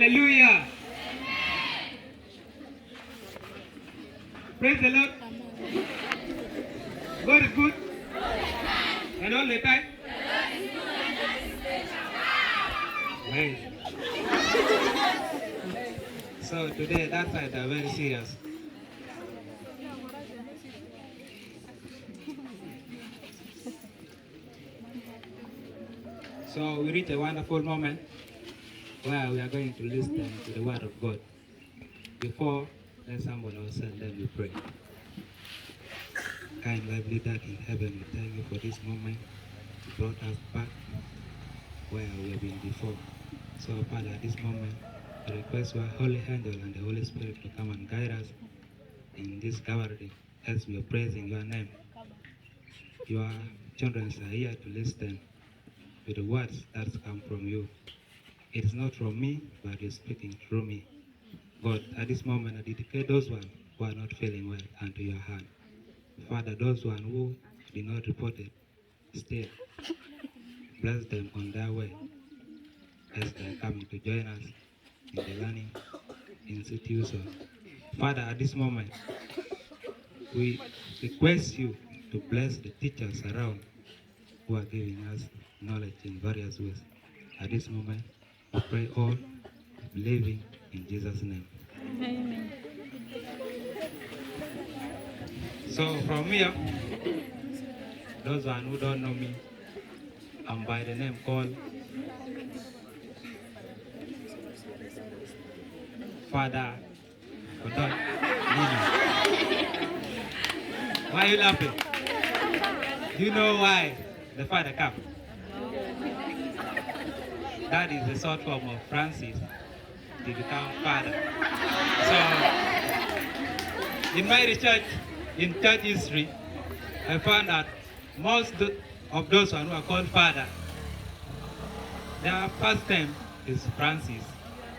Hallelujah. Praise the Lord. God is good. And all the time. Right. So today that side are very serious. So we reach a wonderful moment where we are going to listen to the word of God. Before, let's humble ourselves, then we pray. Kind lovely Dad in heaven, we thank you for this moment. You brought us back where we have been before. So Father, at this moment, I request your holy handle and the Holy Spirit to come and guide us in this gathering as we are praising your name. Your children are here to listen to the words that come from you. It is not from me, but you're speaking through me. God, at this moment, I dedicate those ones who are not feeling well unto your hand. Father, those ones who did not report it, still, bless them on their way as they are coming to join us in the learning institution. Father, at this moment, we request you to bless the teachers around who are giving us knowledge in various ways. At this moment, we pray all, believing in Jesus' name. Amen. So from here, those one who don't know me, I'm by the name called Fr.Leopoldo. Why are you laughing? Do you know why the father came? That is the short form of Francis to become father. So, in my research in church history, I found that most of those who are called father, their first name is Francis.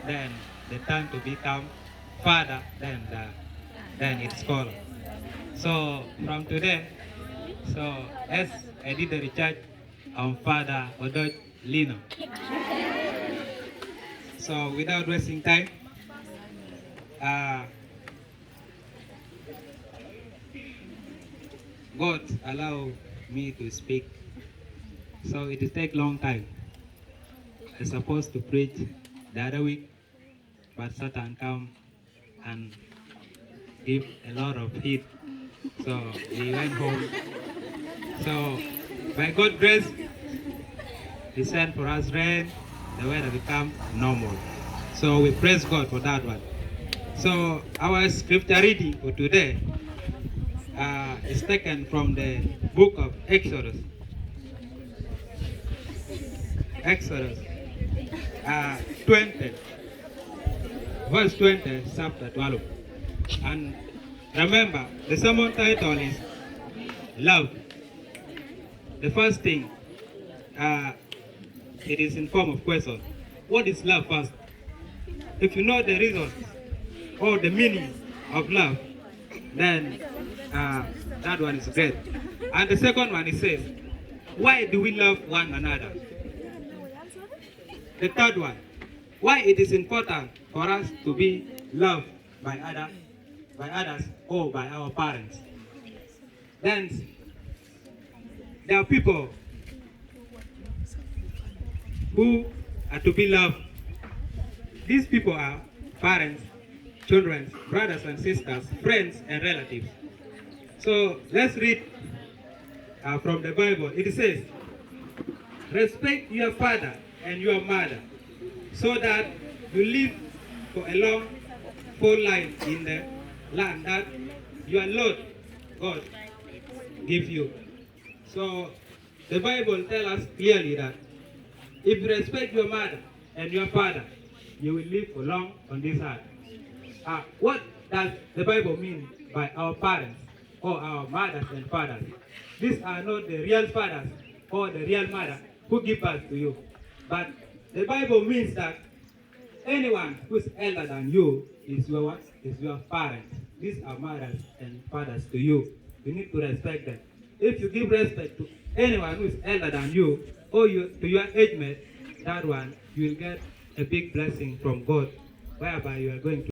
Then they turn to become father, then it's called. So from today, so as I did the research on Father Odot Lino. So without wasting time, God allow me to speak. So it will take long time. I supposed to preach the other week, but Satan come and give a lot of heat. So we went home. So by God's grace, He sent for us rain, the weather become normal. So we praise God for that one. So our scripture reading for today is taken from the book of Exodus. Exodus 20, verse 20, chapter 12. And remember, the sermon title is Love. The first thing, it is in form of question. What is love first? If you know the reason or the meaning of love, then that one is great. And the second one, it says, why do we love one another? The third one, why it is important for us to be loved by others or by our parents. Then there are people who are to be loved. These people are parents, children, brothers and sisters, friends and relatives. So let's read from the Bible. It says, respect your father and your mother so that you live for a long, full life in the land that your Lord God gives you. So the Bible tells us clearly that if you respect your mother and your father, you will live for long on this earth. What does the Bible mean by our parents or our mothers and fathers? These are not the real fathers or the real mother who give birth to you. But the Bible means that anyone who is elder than you is your what? Is your parent. These are mothers and fathers to you. You need to respect them. If you give respect to anyone who is elder than you or to your age mate, that one you will get a big blessing from God, whereby you are going to